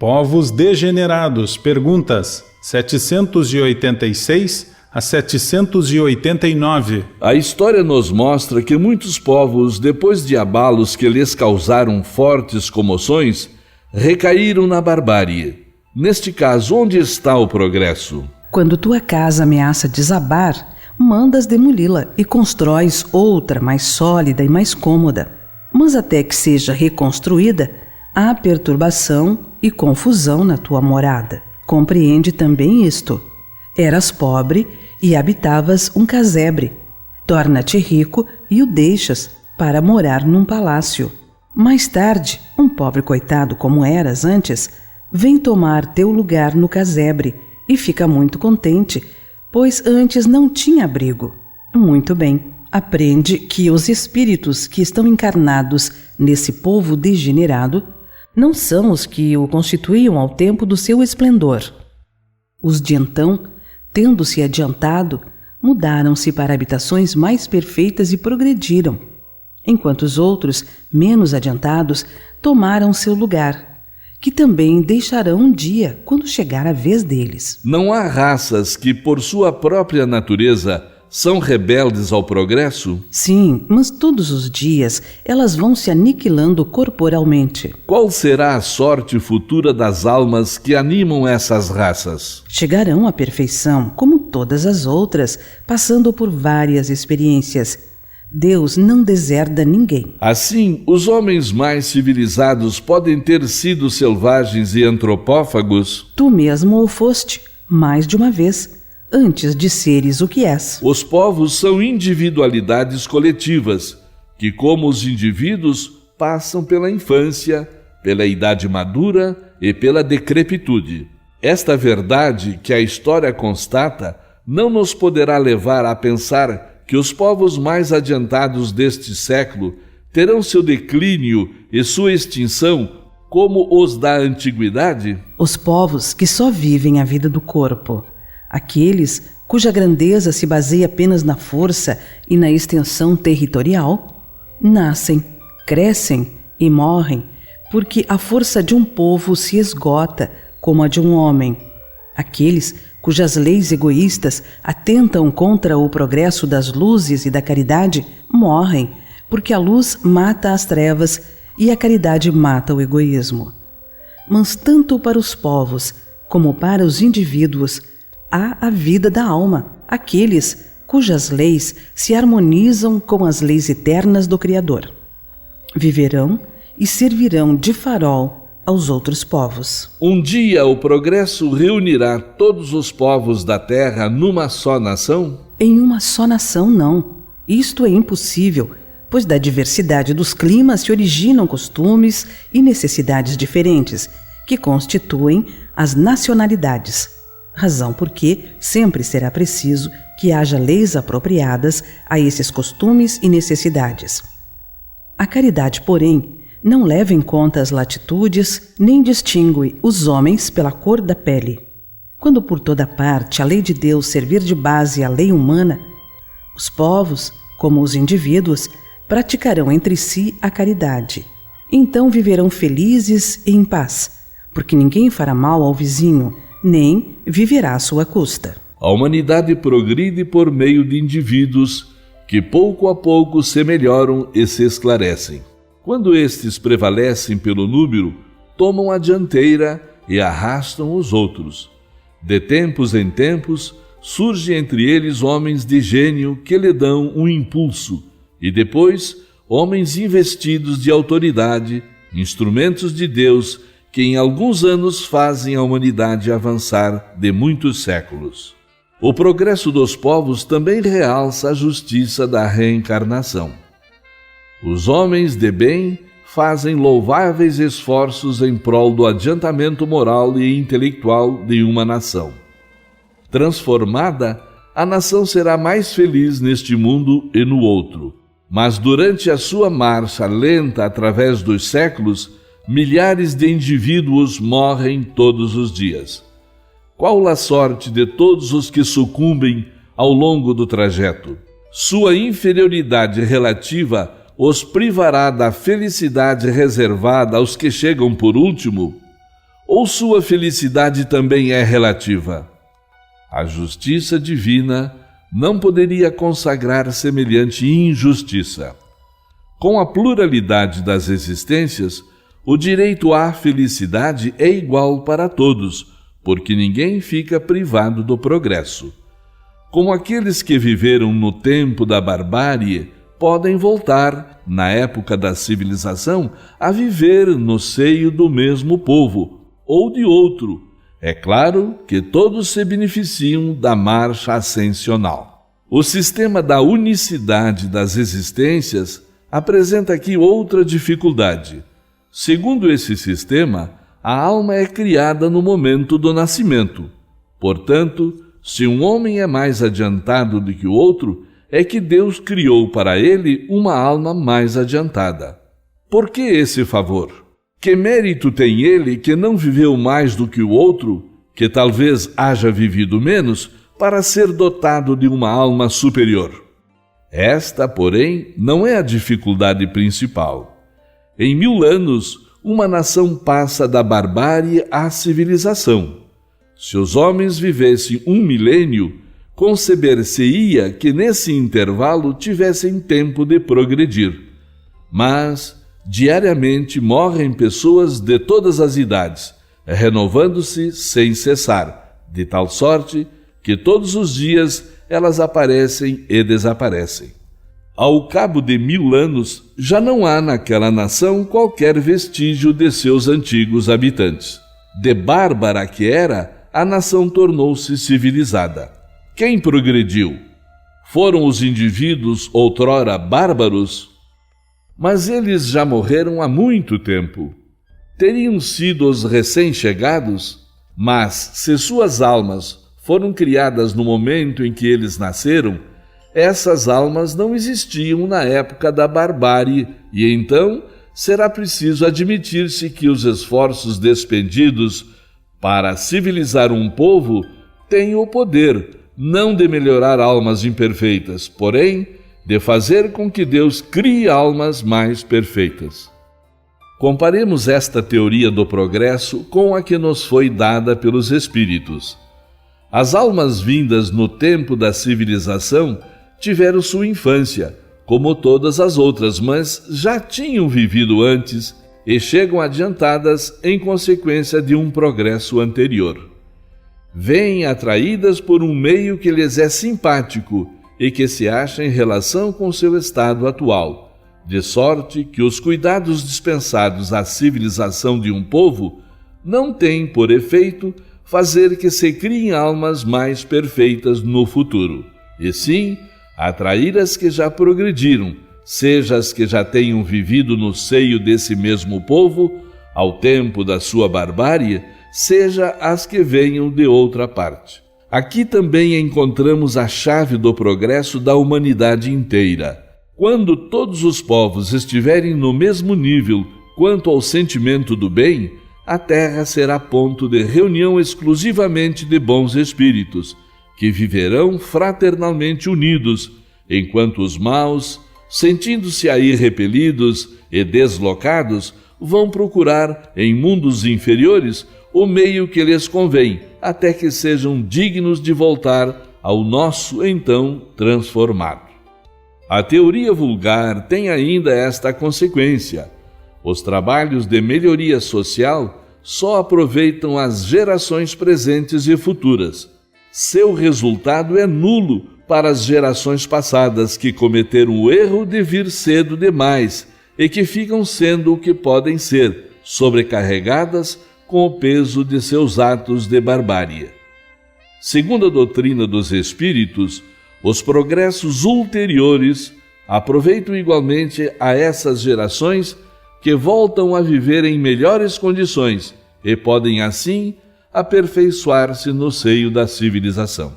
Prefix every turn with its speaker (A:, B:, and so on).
A: Povos degenerados. Perguntas 786 a 789.
B: A história nos mostra que muitos povos, depois de abalos que lhes causaram fortes comoções, recaíram na barbárie. Neste caso, onde está o progresso?
C: Quando tua casa ameaça desabar, mandas demoli-la e constróis outra mais sólida e mais cômoda. Mas até que seja reconstruída, há perturbação e confusão na tua morada. Compreende também isto. Eras pobre e habitavas um casebre. Torna-te rico e o deixas para morar num palácio. Mais tarde, um pobre coitado como eras antes, vem tomar teu lugar no casebre e fica muito contente, pois antes não tinha abrigo. Muito bem, aprende que os espíritos que estão encarnados nesse povo degenerado não são os que o constituíam ao tempo do seu esplendor. Os de então, tendo-se adiantado, mudaram-se para habitações mais perfeitas e progrediram, enquanto os outros, menos adiantados, tomaram seu lugar, que também deixarão um dia quando chegar a vez deles.
B: Não há raças que, por sua própria natureza, são rebeldes ao progresso?
C: Sim, mas todos os dias elas vão se aniquilando corporalmente.
B: Qual será a sorte futura das almas que animam essas raças?
C: Chegarão à perfeição, como todas as outras, passando por várias experiências. Deus não deserda ninguém.
B: Assim, os homens mais civilizados podem ter sido selvagens e antropófagos?
C: Tu mesmo o foste, mais de uma vez, antes de seres o que és.
B: Os povos são individualidades coletivas, que, como os indivíduos, passam pela infância, pela idade madura e pela decrepitude. Esta verdade que a história constata não nos poderá levar a pensar que os povos mais adiantados deste século terão seu declínio e sua extinção como os da antiguidade?
C: Os povos que só vivem a vida do corpo, aqueles cuja grandeza se baseia apenas na força e na extensão territorial, nascem, crescem e morrem porque a força de um povo se esgota como a de um homem. Aqueles cujas leis egoístas atentam contra o progresso das luzes e da caridade morrem porque a luz mata as trevas e a caridade mata o egoísmo. Mas tanto para os povos como para os indivíduos há a vida da alma, aqueles cujas leis se harmonizam com as leis eternas do Criador. Viverão e servirão de farol aos outros povos.
B: Um dia o progresso reunirá todos os povos da terra numa só nação?
C: Em uma só nação, não. Isto é impossível, pois da diversidade dos climas se originam costumes e necessidades diferentes, que constituem as nacionalidades. Razão porque sempre será preciso que haja leis apropriadas a esses costumes e necessidades. A caridade, porém, não leva em conta as latitudes, nem distingue os homens pela cor da pele. Quando por toda parte a lei de Deus servir de base à lei humana, os povos, como os indivíduos, praticarão entre si a caridade. Então viverão felizes e em paz, porque ninguém fará mal ao vizinho, nem viverá à sua custa.
B: A humanidade progride por meio de indivíduos que pouco a pouco se melhoram e se esclarecem. Quando estes prevalecem pelo número, tomam a dianteira e arrastam os outros. De tempos em tempos, surgem entre eles homens de gênio que lhe dão um impulso, e depois, homens investidos de autoridade, instrumentos de Deus, que em alguns anos fazem a humanidade avançar de muitos séculos. O progresso dos povos também realça a justiça da reencarnação. Os homens de bem fazem louváveis esforços em prol do adiantamento moral e intelectual de uma nação. Transformada, a nação será mais feliz neste mundo e no outro. Mas durante a sua marcha lenta através dos séculos, milhares de indivíduos morrem todos os dias. Qual a sorte de todos os que sucumbem ao longo do trajeto? Sua inferioridade relativa os privará da felicidade reservada aos que chegam por último? Ou sua felicidade também é relativa? A justiça divina não poderia consagrar semelhante injustiça. Com a pluralidade das existências, o direito à felicidade é igual para todos, porque ninguém fica privado do progresso. Como aqueles que viveram no tempo da barbárie podem voltar, na época da civilização, a viver no seio do mesmo povo ou de outro. É claro que todos se beneficiam da marcha ascensional. O sistema da unicidade das existências apresenta aqui outra dificuldade. Segundo esse sistema, a alma é criada no momento do nascimento. Portanto, se um homem é mais adiantado do que o outro, é que Deus criou para ele uma alma mais adiantada. Por que esse favor? Que mérito tem ele que não viveu mais do que o outro, que talvez haja vivido menos, para ser dotado de uma alma superior? Esta, porém, não é a dificuldade principal. Em 1000 anos, uma nação passa da barbárie à civilização. Se os homens vivessem 1 milênio, conceber-se-ia que nesse intervalo tivessem tempo de progredir. Mas, diariamente morrem pessoas de todas as idades, renovando-se sem cessar, de tal sorte que todos os dias elas aparecem e desaparecem. Ao cabo de 1000 anos, já não há naquela nação qualquer vestígio de seus antigos habitantes. De bárbara que era, a nação tornou-se civilizada. Quem progrediu? Foram os indivíduos outrora bárbaros? Mas eles já morreram há muito tempo. Teriam sido os recém-chegados? Mas, se suas almas foram criadas no momento em que eles nasceram, essas almas não existiam na época da barbárie, e então será preciso admitir-se que os esforços despendidos para civilizar um povo têm o poder, não de melhorar almas imperfeitas, porém, de fazer com que Deus crie almas mais perfeitas. Comparemos esta teoria do progresso com a que nos foi dada pelos Espíritos. As almas vindas no tempo da civilização tiveram sua infância, como todas as outras, mas já tinham vivido antes e chegam adiantadas em consequência de um progresso anterior. Vêm atraídas por um meio que lhes é simpático e que se acha em relação com seu estado atual, de sorte que os cuidados dispensados à civilização de um povo não têm por efeito fazer que se criem almas mais perfeitas no futuro, e sim atrair as que já progrediram, seja as que já tenham vivido no seio desse mesmo povo, ao tempo da sua barbárie, seja as que venham de outra parte. Aqui também encontramos a chave do progresso da humanidade inteira. Quando todos os povos estiverem no mesmo nível quanto ao sentimento do bem, a terra será ponto de reunião exclusivamente de bons espíritos, que viverão fraternalmente unidos, enquanto os maus, sentindo-se aí repelidos e deslocados, vão procurar, em mundos inferiores, o meio que lhes convém, até que sejam dignos de voltar ao nosso então transformado. A teoria vulgar tem ainda esta consequência: os trabalhos de melhoria social só aproveitam as gerações presentes e futuras. Seu resultado é nulo para as gerações passadas, que cometeram o erro de vir cedo demais e que ficam sendo o que podem ser, sobrecarregadas com o peso de seus atos de barbárie. Segundo a doutrina dos espíritos, os progressos ulteriores aproveitam igualmente a essas gerações que voltam a viver em melhores condições e podem, assim, aperfeiçoar-se no seio da civilização.